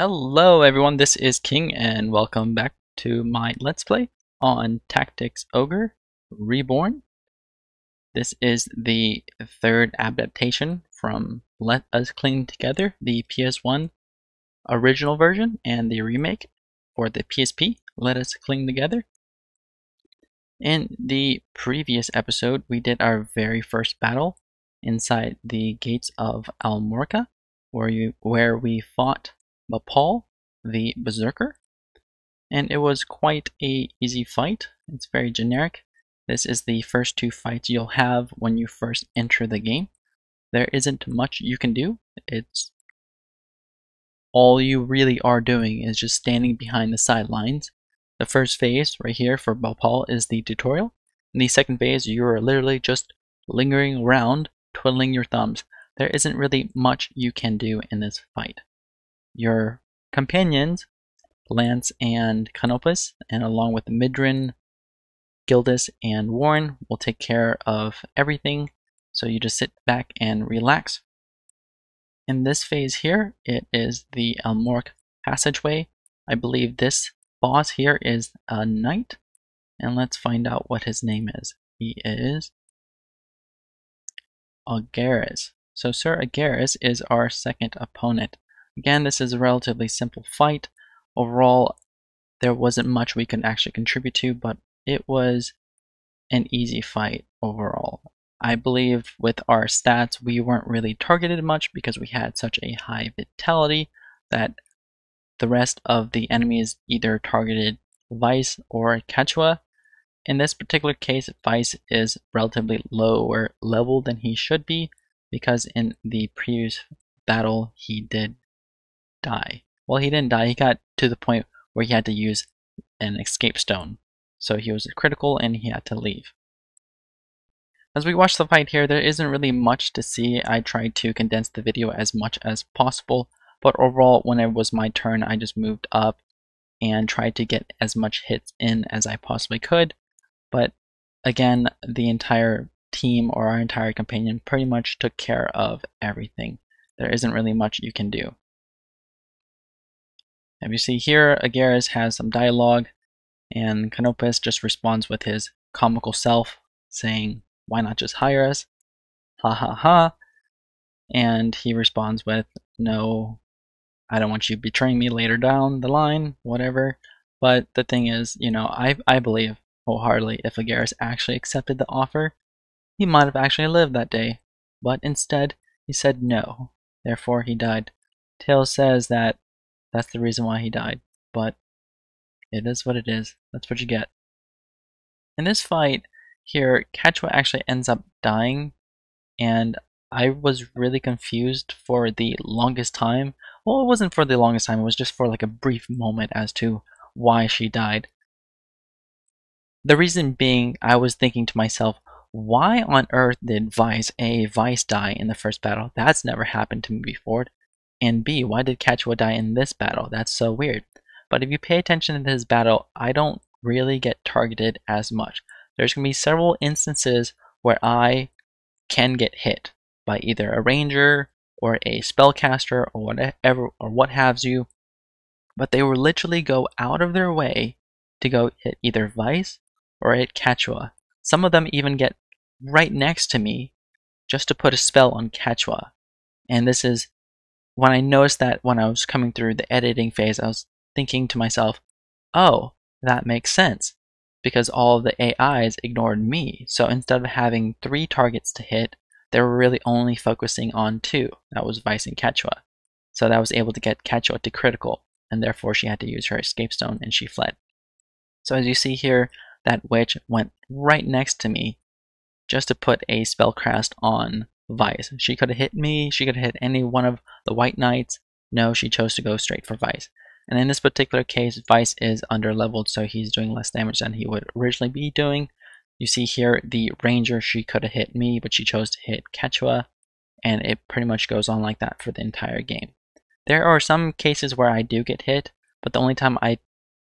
Hello everyone, this is King and welcome back to my Let's Play on Tactics Ogre Reborn. This is the third adaptation from Let Us Cling Together, the PS1 original version, and the remake for the PSP, Let Us Cling Together. In the previous episode, we did our very first battle inside the gates of Almorca, where we fought Bapal, the Berserker, and it was quite a easy fight. It's very generic. This is the first two fights you'll have when you first enter the game. There isn't much you can do. It's all you really are doing is just standing behind the sidelines. The first phase right here for Bapal is the tutorial. In the second phase, you're literally just lingering around, twiddling your thumbs. There isn't really much you can do in this fight. Your companions, Lance and Canopus, and along with Midrin, Gildas, and Warren, will take care of everything, so you just sit back and relax. In this phase here, it is the Almorc passageway. I believe this boss here is a knight, and let's find out what his name is. He is Agares. So Sir Agares is our second opponent. Again, this is a relatively simple fight. Overall, there wasn't much we could actually contribute to, but it was an easy fight overall. I believe with our stats, we weren't really targeted much because we had such a high vitality that the rest of the enemies either targeted Vice or Quechua. In this particular case, Vice is relatively lower level than he should be because in the previous battle he did die. Well, he didn't die, he got to the point where he had to use an escape stone. So he was critical and he had to leave. As we watch the fight here, there isn't really much to see. I tried to condense the video as much as possible, but overall, when it was my turn, I just moved up and tried to get as much hits in as I possibly could. But again, the entire team or our entire companion pretty much took care of everything. There isn't really much you can do. As you see here, Agares has some dialogue, and Canopus just responds with his comical self, saying, "Why not just hire us? Ha ha ha." And he responds with, "No, I don't want you betraying me later down the line, whatever." But the thing is, I believe wholeheartedly if Agares actually accepted the offer, he might have actually lived that day. But instead, he said no. Therefore, he died. Tale says that that's the reason why he died, but it is what it is. That's what you get. In this fight here, Quechua actually ends up dying, and I was really confused for the longest time. Well, it wasn't for the longest time, it was just for like a brief moment as to why she died. The reason being, I was thinking to myself, why on earth did Vice die in the first battle? That's never happened to me before. And B, why did Quechua die in this battle? That's so weird. But if you pay attention to this battle, I don't really get targeted as much. There's going to be several instances where I can get hit by either a ranger or a spellcaster or whatever or what have you. But they will literally go out of their way to go hit either Vice or hit Quechua. Some of them even get right next to me just to put a spell on Quechua. And this is when I noticed that when I was coming through the editing phase, I was thinking to myself, oh, that makes sense, because all of the AIs ignored me. So instead of having 3 targets to hit, they were really only focusing on 2. That was Vice and Quechua. So that was able to get Quechua to critical, and therefore she had to use her escape stone and she fled. So as you see here, that witch went right next to me just to put a spellcast on Vice. She could have hit me, she could have hit any one of the white knights. No, she chose to go straight for Vice. And in this particular case, Vice is underleveled, so he's doing less damage than he would originally be doing. You see here, the ranger, she could have hit me, but she chose to hit Quechua, and it pretty much goes on like that for the entire game. There are some cases where I do get hit, but the only time I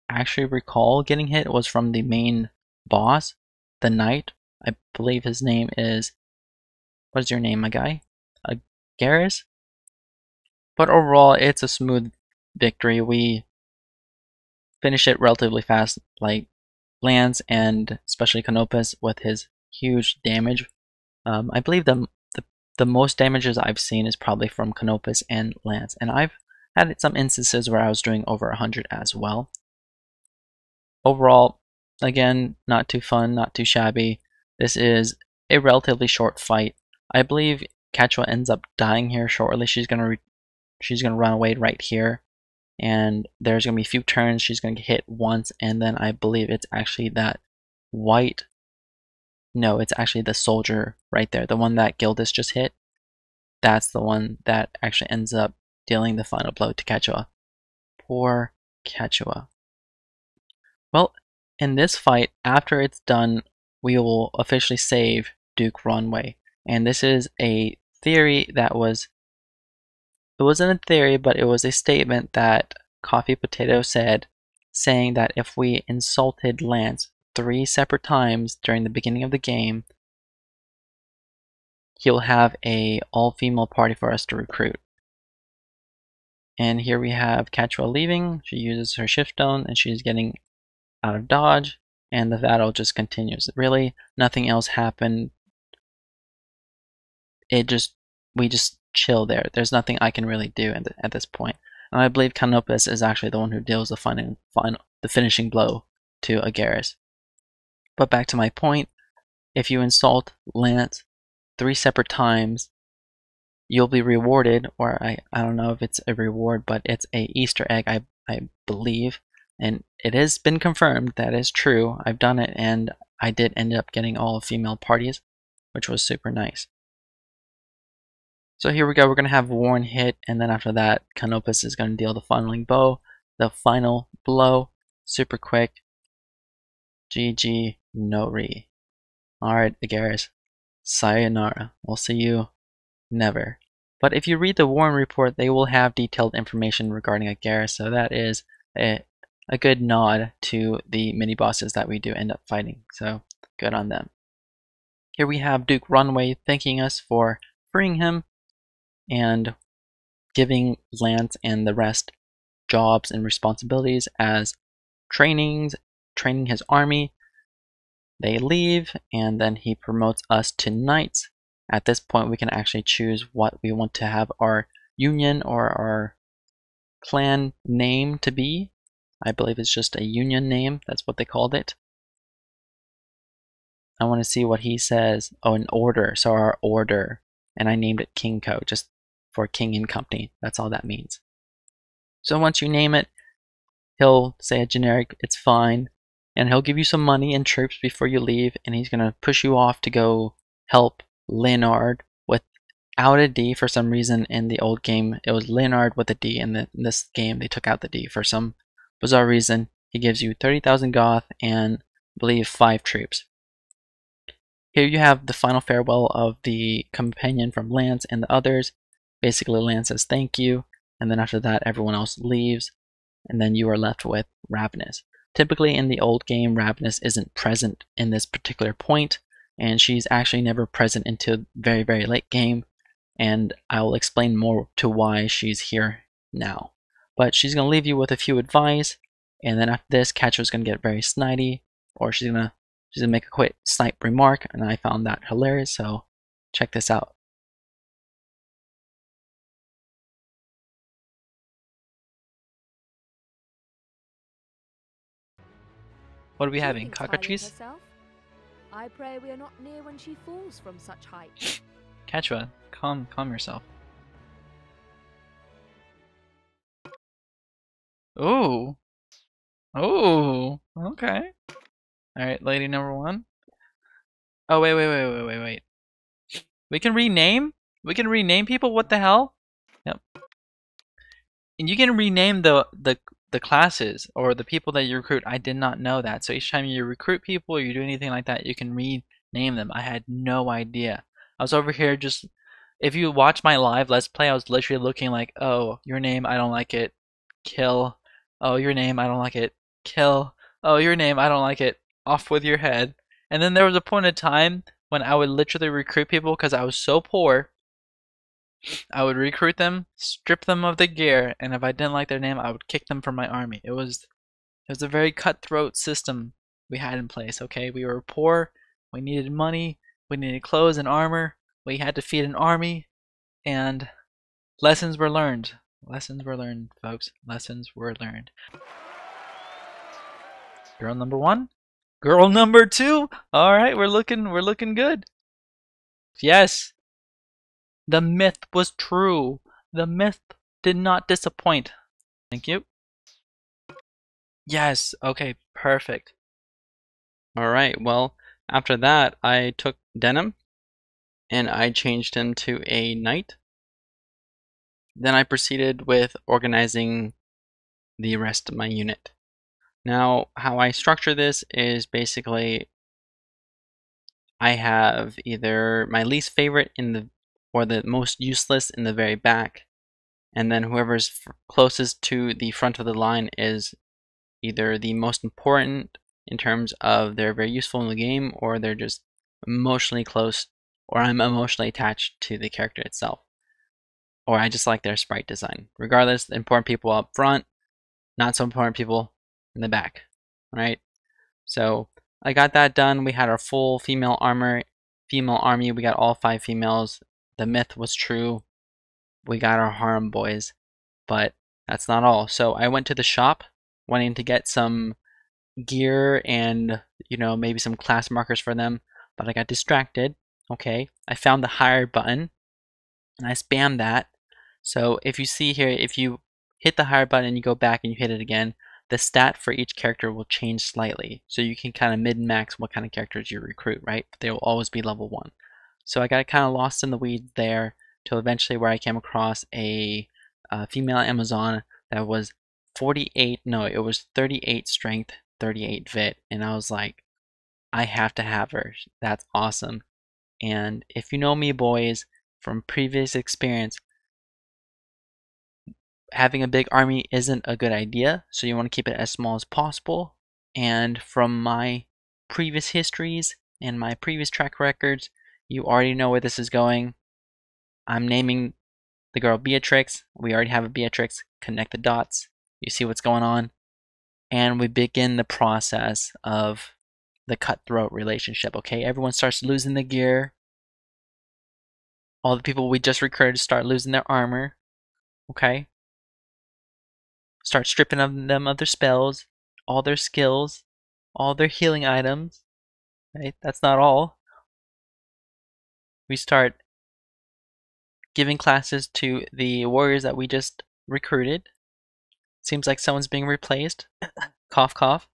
actually recall getting hit was from the main boss, the knight. I believe his name is, what is your name, my guy? Agares? But overall, it's a smooth victory. We finished it relatively fast, like Lance and especially Canopus with his huge damage. I believe the most damages I've seen is probably from Canopus and Lance, and I've had some instances where I was doing over 100 as well. Overall, again, not too fun, not too shabby. This is a relatively short fight. I believe Quechua ends up dying here shortly. She's gonna run away right here, and there's gonna be a few turns. She's gonna get hit once, and then I believe it's actually that white. No, it's actually the soldier right there, the one that Gildas just hit. That's the one that actually ends up dealing the final blow to Quechua. Poor Quechua. Well, in this fight, after it's done, we will officially save Duke Runway. And this is a theory that it wasn't a theory, but it was a statement that Coffee Potato said, saying that if we insulted Lance 3 separate times during the beginning of the game, he'll have a all-female party for us to recruit. And here we have Quechua leaving. She uses her shift stone and she's getting out of dodge, and the battle just continues. Really, nothing else happened. We just chill there. There's nothing I can really do at this point. And I believe Canopus is actually the one who deals the finishing blow to Agarus. But back to my point, if you insult Lance 3 separate times, you'll be rewarded, or I don't know if it's a reward, but it's a Easter egg, I believe. And it has been confirmed that is true. I've done it, and I did end up getting all female parties, which was super nice. So here we go. We're going to have Warren hit, and then after that, Canopus is going to deal the funneling bow, the final blow, super quick. GG, no re. Alright, Agarus. Sayonara. We'll see you never. But if you read the Warren report, they will have detailed information regarding Agarus, so that is a good nod to the mini bosses that we do end up fighting, so good on them. Here we have Duke Runway thanking us for freeing him and giving Lance and the rest jobs and responsibilities as training his army. They leave, and then he promotes us to Knights. At this point, we can actually choose what we want to have our union or our clan name to be. I believe it's just a union name. That's what they called it. I want to see what he says. Oh, an order. So our order. And I named it King Co. just for King and Company. That's all that means. So once you name it, he'll say a generic, it's fine. And he'll give you some money and troops before you leave. And he's going to push you off to go help Leonard without a D. For some reason in the old game, it was Leonard with a D. And in this game, they took out the D for some bizarre reason. He gives you 30,000 goth and I believe 5 troops. Here you have the final farewell of the companion from Lance and the others. Basically, Lance says thank you, and then after that, everyone else leaves, and then you are left with Ravenous. Typically, in the old game, Ravenous isn't present in this particular point, and she's actually never present until very, very late game, and I will explain more to why she's here now. But she's going to leave you with a few advice, and then after this, Quechua's going to get very snidey, or she's going to make a quick snipe remark, and I found that hilarious, so check this out. What are we having? Cockatrice? I pray we are not near when she falls from such height. Quechua, calm yourself. Ooh. Ooh. Okay. Alright, lady number 1. Oh, wait. We can rename? We can rename people? What the hell? Yep. And you can rename the classes or the people that you recruit. I did not know that. So each time you recruit people or you do anything like that, you can rename them. I had no idea. I was over here just, if you watch my live Let's Play, I was literally looking like, oh, your name, I don't like it. Kill. Oh, your name, I don't like it. Kill. Oh, your name, I don't like it. Off with your head. And then there was a point in time when I would literally recruit people because I was so poor I would recruit them, strip them of their gear, and if I didn't like their name, I would kick them from my army. It was a very cutthroat system we had in place, okay? We were poor, we needed money, we needed clothes and armor, we had to feed an army, and lessons were learned. Lessons were learned, folks. Lessons were learned. Girl number one? Girl number two? Alright, we're looking good. Yes, the myth was true. The myth did not disappoint. Thank you. Yes, okay, perfect. Alright, well, after that, I took Denim and I changed him to a knight. Then I proceeded with organizing the rest of my unit. Now, how I structure this is basically I have either my least favorite in the or the most useless in the very back, and then whoever's closest to the front of the line is either the most important in terms of they're very useful in the game, or they're just emotionally close, or I'm emotionally attached to the character itself, or I just like their sprite design. Regardless, the important people up front, not so important people in the back, right? So I got that done. We had our full female army. We got all 5 females. The myth was true. We got our harem boys, but that's not all. So I went to the shop wanting to get some gear and maybe some class markers for them, but I got distracted. Okay, I found the hire button and I spammed that. So if you see here, if you hit the hire button and you go back and you hit it again, the stat for each character will change slightly. So you can kind of min-max what kind of characters you recruit, right? But they will always be level 1. So I got kind of lost in the weeds there till eventually where I came across a female Amazon that was 48, no, it was 38 strength, 38 vit, and I was like, I have to have her. That's awesome. And if you know me, boys, from previous experience, having a big army isn't a good idea, so you want to keep it as small as possible. And from my previous histories and my previous track records, you already know where this is going. I'm naming the girl Beatrix. We already have a Beatrix. Connect the dots. You see what's going on. And we begin the process of the cutthroat relationship, okay? Everyone starts losing the gear. All the people we just recruited start losing their armor, okay? Start stripping them of their spells, all their skills, all their healing items, right? That's not all. We start giving classes to the warriors that we just recruited. Seems like someone's being replaced. Cough, cough.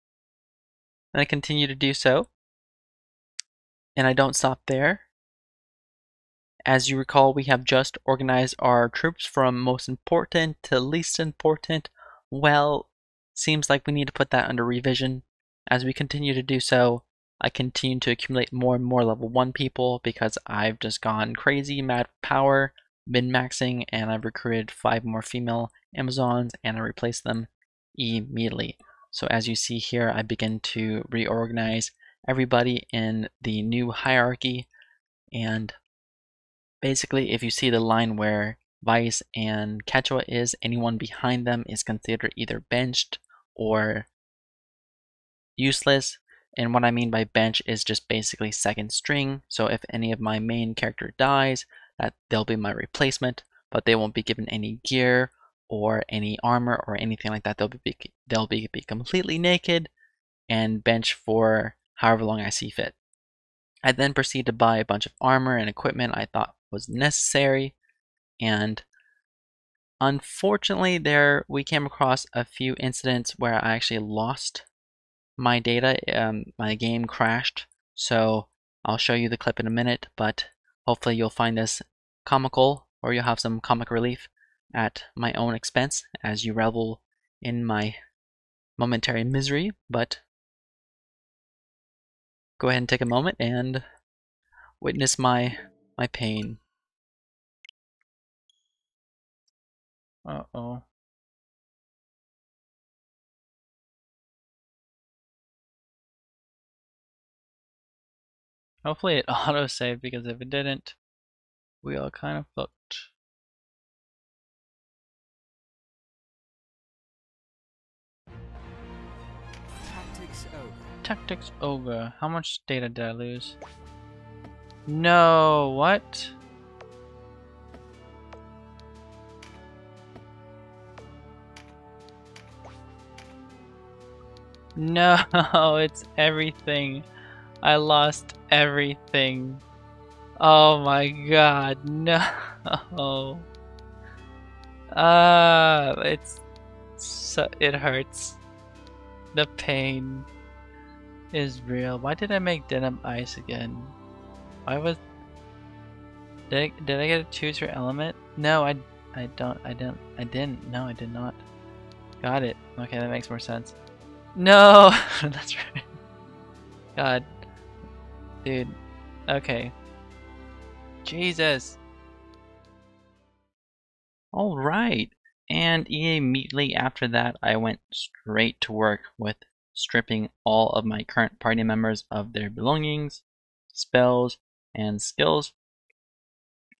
And I continue to do so. And I don't stop there. As you recall, we have just organized our troops from most important to least important. Well, seems like we need to put that under revision. As we continue to do so, I continue to accumulate more and more level 1 people because I've just gone crazy, mad power, min-maxing, and I've recruited 5 more female Amazons and I replaced them immediately. So as you see here, I begin to reorganize everybody in the new hierarchy, and basically, if you see the line where Vice and Quechua is, anyone behind them is considered either benched or useless. And what I mean by bench is just basically second string. So if any of my main character dies, they'll be my replacement, but they won't be given any gear or any armor or anything like that. They'll be completely naked and bench for however long I see fit. I then proceed to buy a bunch of armor and equipment I thought was necessary, and unfortunately there we came across a few incidents where I actually lost my data. My game crashed, so I'll show you the clip in a minute, but hopefully you'll find this comical, or you'll have some comic relief at my own expense as you revel in my momentary misery. But go ahead and take a moment and witness my pain. Uh-oh. Hopefully it auto-saved, because if it didn't, we all kind of fucked. Tactics Ogre. How much data did I lose? No, what? No, it's everything. I lost everything. Oh my god, no. It's so, it hurts. The pain is real. Why did I make denim ice again? Why was did I get to choose your element? No, I didn't. No, I did not. Got it. Okay, that makes more sense. No, that's right. God, dude. Okay. Jesus. All right. And immediately after that, I went straight to work with stripping all of my current party members of their belongings, spells, and skills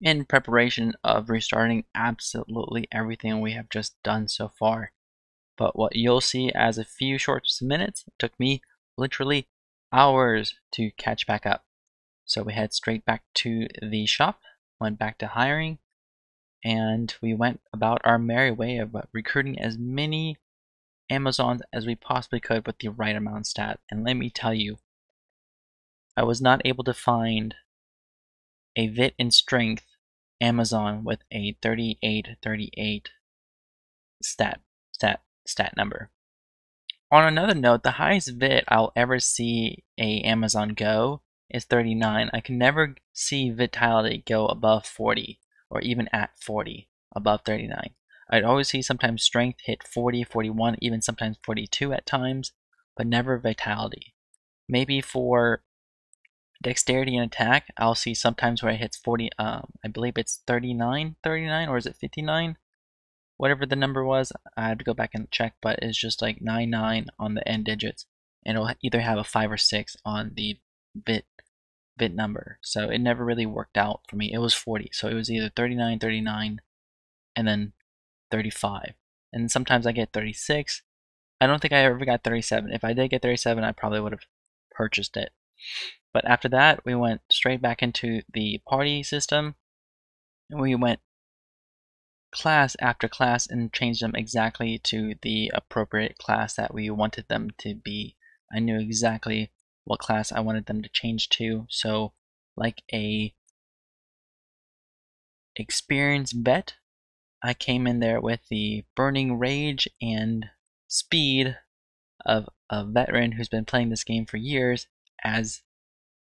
in preparation of restarting absolutely everything we have just done so far. But what you'll see as a few short minutes took me literally hours to catch back up. So we head straight back to the shop, went back to hiring, and we went about our merry way of recruiting as many Amazons as we possibly could with the right amount of stat. And let me tell you, I was not able to find a Vit in Strength Amazon with a 38 stat number. On another note, the highest Vit I'll ever see a Amazon go is 39. I can never see Vitality go above 40 or even at 40 above 39. I'd always see sometimes Strength hit 40, 41, even sometimes 42 at times, but never Vitality. Maybe for Dexterity and Attack, I'll see sometimes where it hits 40, I believe it's 39, or is it 59? Whatever the number was, I had to go back and check, but it's just like 99 on the end digits, and it'll either have a 5 or 6 on the bit number. So it never really worked out for me. It was 40, so it was either 39, 39, and then 35. And sometimes I get 36. I don't think I ever got 37. If I did get 37, I probably would have purchased it. But after that, we went straight back into the party system, and we went class after class and changed them exactly to the appropriate class that we wanted them to be. I knew exactly what class I wanted them to change to, so like a experienced vet, I came in there with the burning rage and speed of a veteran who's been playing this game for years, as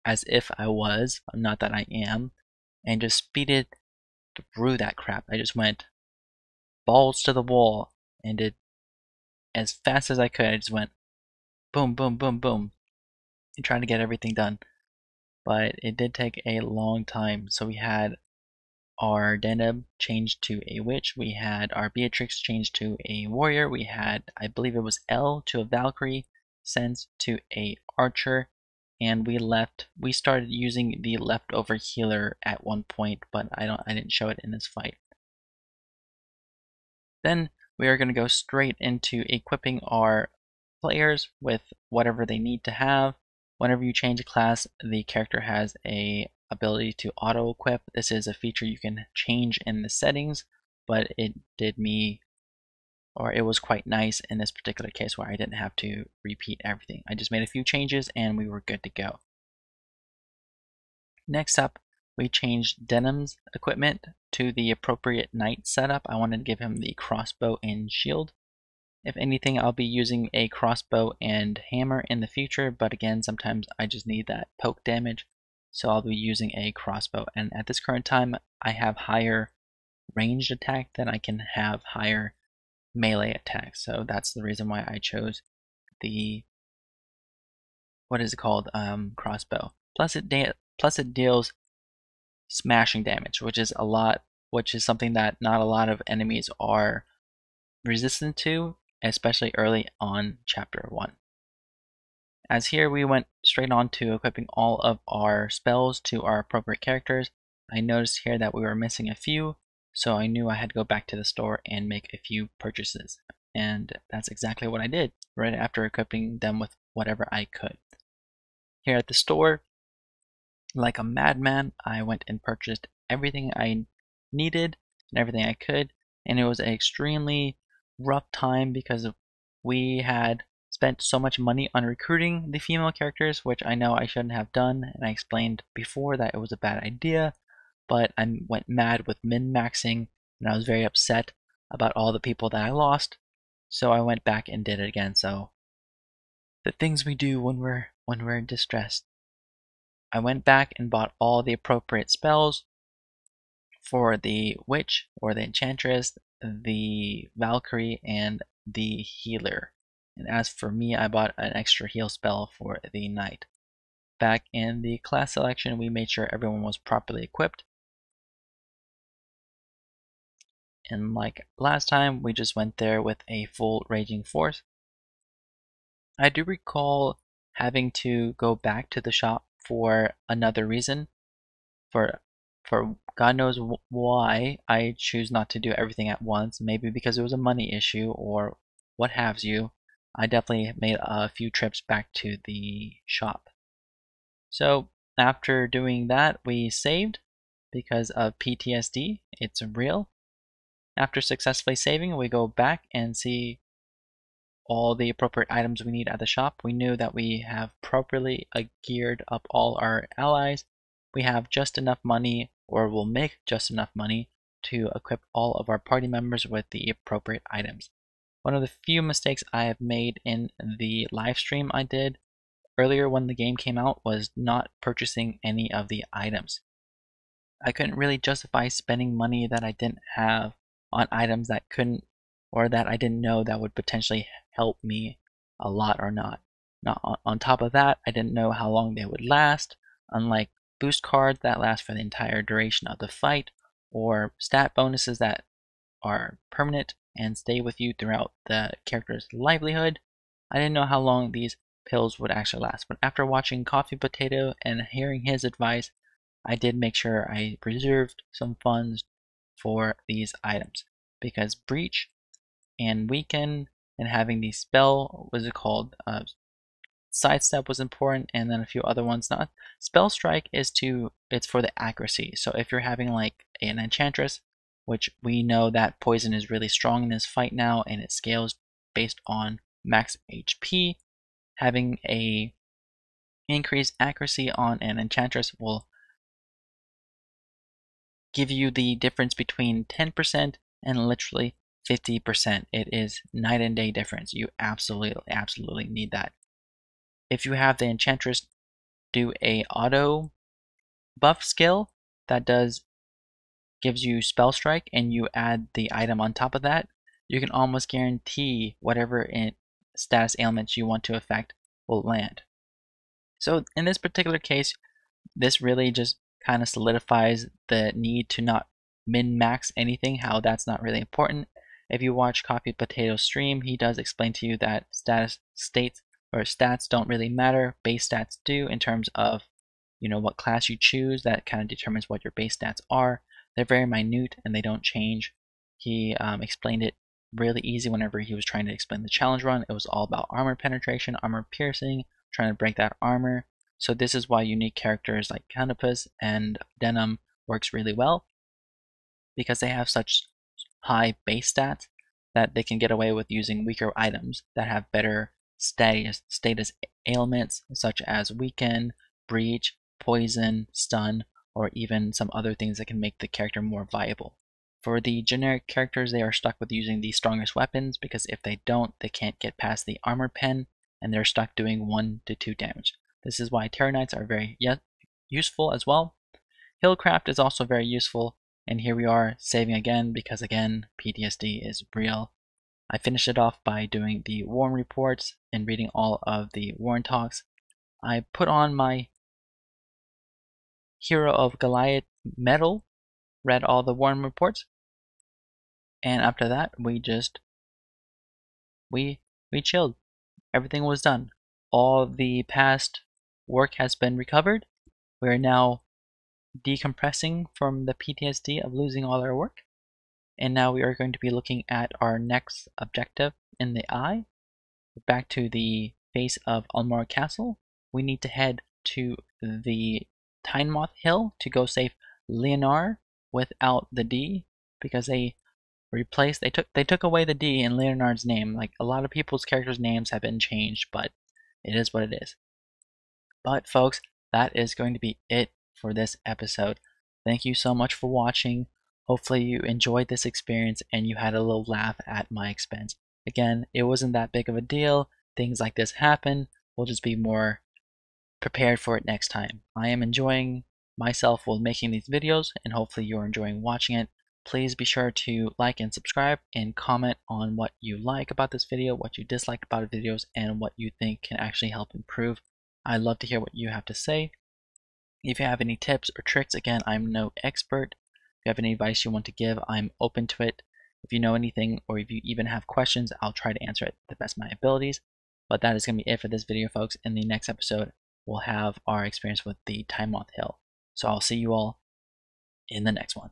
if I was, not that I am, and just speeded through that crap. I just went balls to the wall and did as fast as I could. I just went boom, boom, boom, boom, and trying to get everything done. But it did take a long time. So we had our Deneb changed to a witch, we had our Beatrix changed to a warrior, we had, I believe it was Elle to a Valkyrie, Sense to a archer, and we started using the leftover healer at one point, but I didn't show it in this fight. Then we are going to go straight into equipping our players with whatever they need to have. Whenever you change a class, the character has a ability to auto equip. This is a feature you can change in the settings, but it was quite nice in this particular case where I didn't have to repeat everything. I just made a few changes and we were good to go. Next up, we changed Denim's equipment to the appropriate knight setup. I wanted to give him the crossbow and shield. If anything, I'll be using a crossbow and hammer in the future, but again, sometimes I just need that poke damage, so I'll be using a crossbow. And at this current time, I have higher ranged attack than I can have higher melee attack, so that's the reason why I chose the, what is it called, crossbow. Plus it deals smashing damage, which is something that not a lot of enemies are resistant to, especially early on chapter 1. As here we went straight on to equipping all of our spells to our appropriate characters. I noticed here that we were missing a few, so I knew I had to go back to the store and make a few purchases. And that's exactly what I did. Right after equipping them with whatever I could. Here at the store, like a madman, I went and purchased everything I needed and everything I could, and it was an extremely rough time because we had spent so much money on recruiting the female characters, which I know I shouldn't have done, and I explained before that it was a bad idea, but I went mad with min-maxing, and I was very upset about all the people that I lost, so I went back and did it again. So the things we do when we're distressed. I went back and bought all the appropriate spells for the witch or the enchantress, the Valkyrie, and the healer. And as for me, I bought an extra heal spell for the knight. Back in the class selection, we made sure everyone was properly equipped. And like last time, we just went there with a full raging force. I do recall having to go back to the shop for another reason. For God knows why, I choose not to do everything at once. Maybe because it was a money issue or what have you. I definitely made a few trips back to the shop. So after doing that, we saved because of PTSD. It's real. After successfully saving, we go back and see all the appropriate items we need at the shop. We knew that we have properly geared up all our allies. We have just enough money, or will make just enough money, to equip all of our party members with the appropriate items. One of the few mistakes I have made in the live stream I did earlier when the game came out was not purchasing any of the items. I couldn't really justify spending money that I didn't have on items that couldn't, or that I didn't know that would potentially help me a lot or not. Now, on top of that, I didn't know how long they would last, unlike boost cards that last for the entire duration of the fight, or stat bonuses that are permanent and stay with you throughout the character's livelihood. I didn't know how long these pills would actually last, but after watching Coffee Potato and hearing his advice, I did make sure I reserved some funds for these items, because Breach and Weaken and having the spell, was it called, Sidestep was important, and then a few other ones. Not Spell Strike it's for the accuracy. So if you're having like an enchantress, which we know that poison is really strong in this fight now, and it scales based on max HP, having a increased accuracy on an enchantress will give you the difference between 10% and literally 50%. It is night and day difference. You absolutely need that. If you have the enchantress do a auto buff skill that gives you spell strike, and you add the item on top of that, you can almost guarantee whatever status ailments you want to affect will land. So in this particular case, this really just kind of solidifies the need to not min-max anything, how that's not really important. If you watch Coffee Potato's stream, he does explain to you that stats don't really matter, base stats do, in terms of what class you choose. That kind of determines what your base stats are. They're very minute and they don't change. He explained it really easy whenever he was trying to explain the challenge run. It was all about armor penetration, armor piercing, trying to break that armor. So this is why unique characters like Canopus and Denim works really well, because they have such high base stats that they can get away with using weaker items that have better status ailments, such as weaken, breach, poison, stun, or even some other things that can make the character more viable. For the generic characters, they are stuck with using the strongest weapons, because if they don't, they can't get past the armor pen, and they're stuck doing 1 to 2 damage. This is why Terror Knights are very useful as well. Hillcraft is also very useful, and here we are saving again, because again, PTSD is real. I finished it off by doing the Warren reports and reading all of the Warren talks. I put on my Hero of Goliath medal, read all the Warren reports, and after that we chilled. Everything was done. All the past work has been recovered. We are now decompressing from the PTSD of losing all our work. And now we are going to be looking at our next objective in the eye. Back to the face of Almora Castle, we need to head to the Tynemoth Hill to go save Leonard without the D, because they took away the D in Leonard's name. Like, a lot of people's characters' names have been changed, but it is what it is. But folks, that is going to be it for this episode. Thank you so much for watching. Hopefully you enjoyed this experience and you had a little laugh at my expense. Again, it wasn't that big of a deal. Things like this happen. We'll just be more prepared for it next time. I am enjoying myself while making these videos, and hopefully you're enjoying watching it. Please be sure to like and subscribe and comment on what you like about this video, what you dislike about the videos, and what you think can actually help improve. I'd love to hear what you have to say. If you have any tips or tricks, again, I'm no expert. If you have any advice you want to give, I'm open to it. If you know anything, or if you even have questions, I'll try to answer it to the best of my abilities. But that is going to be it for this video, folks. In the next episode, we'll have our experience with the Tynemoth Hill. So I'll see you all in the next one.